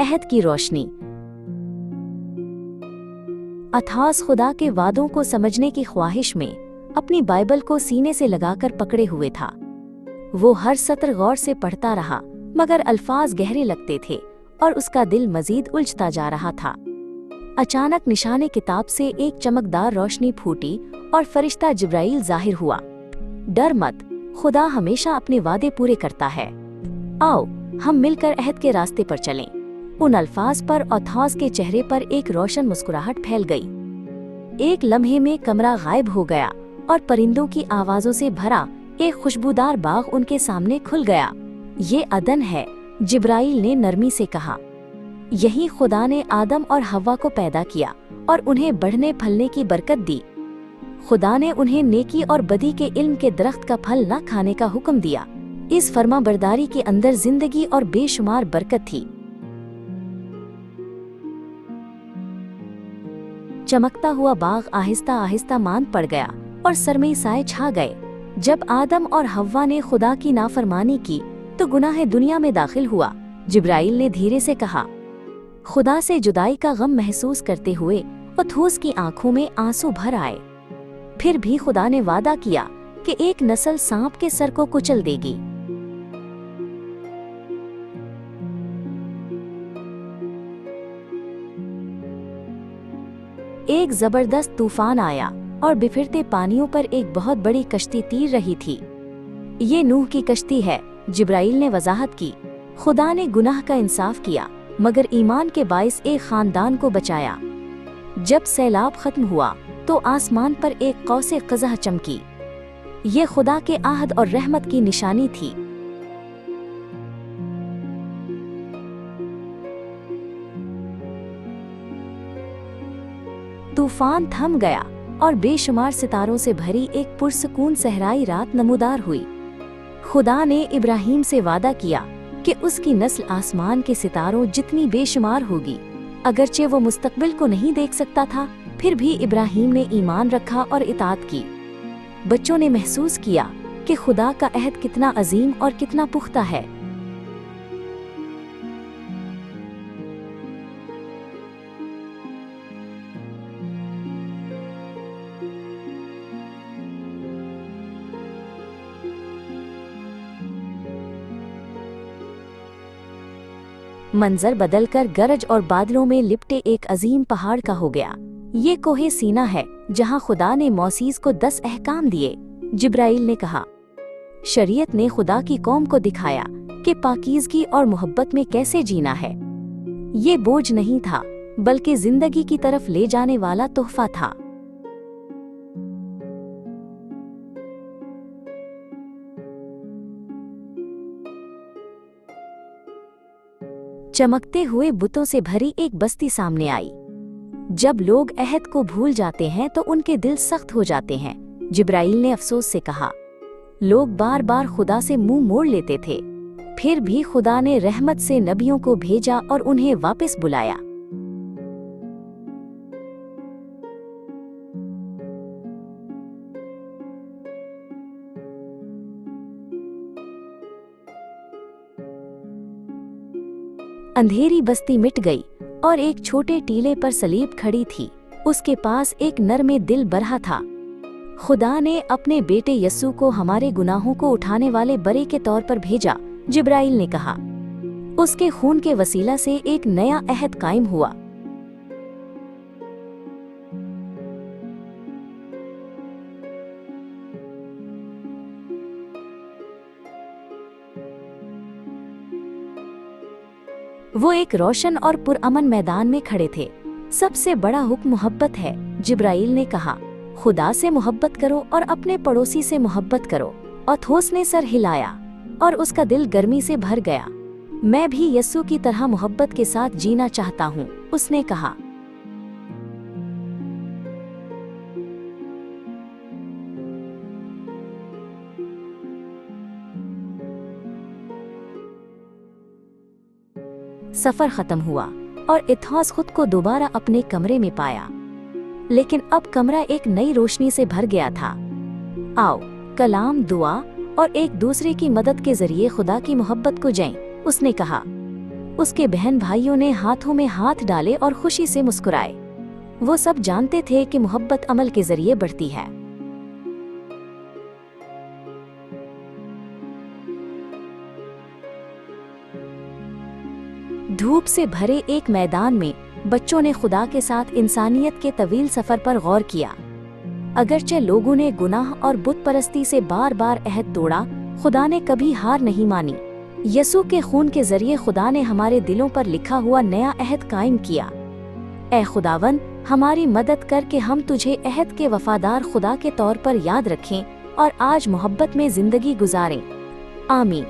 अहद की रोशनी। अथास खुदा के वादों को समझने की ख्वाहिश में अपनी बाइबल को सीने से लगाकर पकड़े हुए था। वो हर सत्र गौर से पढ़ता रहा, मगर अल्फाज गहरे लगते थे और उसका दिल मजीद उलझता जा रहा था। अचानक निशाने किताब से एक चमकदार रोशनी फूटी और फरिश्ता जिब्राइल जाहिर हुआ। डर मत, खुदा हमेशा अपने वादे पूरे करता है। आओ हम मिलकर अहद के रास्ते पर चलें। उन अल्फाज पर अथास के चेहरे पर एक रोशन मुस्कुराहट फैल गई। एक लम्हे में कमरा गायब हो गया और परिंदों की आवाजों से भरा एक खुशबूदार बाग उनके सामने खुल गया। ये अदन है, जिब्राइल ने नरमी से कहा। यहीं खुदा ने आदम और हव्वा को पैदा किया और उन्हें बढ़ने फलने की बरकत दी। खुदा ने उन्हें नेकी और बदी के इल्म के दरख्त का फल न खाने का हुक्म दिया। इस फर्माबरदारी के अंदर जिंदगी और बेशुमार बरकत थी। चमकता हुआ बाग आहिस्ता आहिस्ता मांद पड़ गया और सरमई साए छा गए। जब आदम और हव्वा ने खुदा की नाफरमानी की तो गुनाह दुनिया में दाखिल हुआ। जिब्राइल ने धीरे से कहा। खुदा से जुदाई का गम महसूस करते हुए अथूस की आंखों में आंसू भर आए। फिर भी खुदा ने वादा किया कि एक नस्ल सांप के सर को कुचल देगी। एक जबरदस्त तूफान आया और बिफरते पानियों पर एक बहुत बड़ी कश्ती तीर रही थी। ये नूह की कश्ती है, जिब्राइल ने वजाहत की। खुदा ने गुनाह का इंसाफ किया, मगर ईमान के बाइस एक खानदान को बचाया। जब सैलाब खत्म हुआ तो आसमान पर एक कौसे कज़ह चमकी। ये खुदा के आहद और रहमत की निशानी थी। तूफान थम गया और बेशुमार सितारों से भरी एक पुरसकून सहराई रात नमूदार हुई। खुदा ने इब्राहिम से वादा किया कि उसकी नस्ल आसमान के सितारों जितनी बेशुमार होगी। अगरचे वो मुस्तकबिल को नहीं देख सकता था, फिर भी इब्राहिम ने ईमान रखा और इताअत की। बच्चों ने महसूस किया कि खुदा का अहद कितना अजीम और कितना पुख्ता है। मंजर बदलकर गरज और बादलों में लिपटे एक अजीम पहाड़ का हो गया। ये कोहे सीना है जहां खुदा ने मौसीज को 10 अहकाम दिए। जिब्राइल ने कहा। शरीयत ने खुदा की कौम को दिखाया कि पाकीज़गी और मोहब्बत में कैसे जीना है। ये बोझ नहीं था, बल्कि जिंदगी की तरफ ले जाने वाला तोहफा था। चमकते हुए बुतों से भरी एक बस्ती सामने आई। जब लोग अहद को भूल जाते हैं तो उनके दिल सख्त हो जाते हैं। जिब्राइल ने अफसोस से कहा। लोग बार बार खुदा से मुंह मोड़ लेते थे, फिर भी खुदा ने रहमत से नबियों को भेजा और उन्हें वापस बुलाया। अंधेरी बस्ती मिट गई और एक छोटे टीले पर सलीब खड़ी थी। उसके पास एक नर में दिल बरहा था। खुदा ने अपने बेटे यस्सु को हमारे गुनाहों को उठाने वाले बरे के तौर पर भेजा। जिब्राइल ने कहा। उसके खून के वसीला से एक नया अहद कायम हुआ। वो एक रोशन और पुरअमन मैदान में खड़े थे। सबसे बड़ा हुक्म मोहब्बत है, जिब्राइल ने कहा। खुदा से मोहब्बत करो और अपने पड़ोसी से मोहब्बत करो। अथोस ने सर हिलाया और उसका दिल गर्मी से भर गया। मैं भी यस्सु की तरह मोहब्बत के साथ जीना चाहता हूँ, उसने कहा। सफर खत्म हुआ और इथास खुद को दोबारा अपने कमरे में पाया, लेकिन अब कमरा एक नई रोशनी से भर गया था। आओ कलाम, दुआ और एक दूसरे की मदद के जरिए खुदा की मोहब्बत को जाएं, उसने कहा। اس کے بہن بھائیوں نے ہاتھوں میں ہاتھ ڈالے اور خوشی سے مسکرائے۔ وہ سب جانتے تھے کہ محبت عمل کے ذریعے بڑھتی ہے۔ دھوپ سے بھرے ایک میدان میں بچوں نے خدا کے ساتھ انسانیت کے طویل سفر پر غور کیا۔ اگرچہ لوگوں نے گناہ اور بت پرستی سے بار بار عہد توڑا، خدا نے کبھی ہار نہیں مانی۔ یسوع کے خون کے ذریعے خدا نے ہمارے دلوں پر لکھا ہوا نیا عہد قائم کیا۔ اے خداوند، ہماری مدد کر کہ ہم تجھے عہد کے وفادار خدا کے طور پر یاد رکھیں اور آج محبت میں زندگی گزاریں۔ آمین۔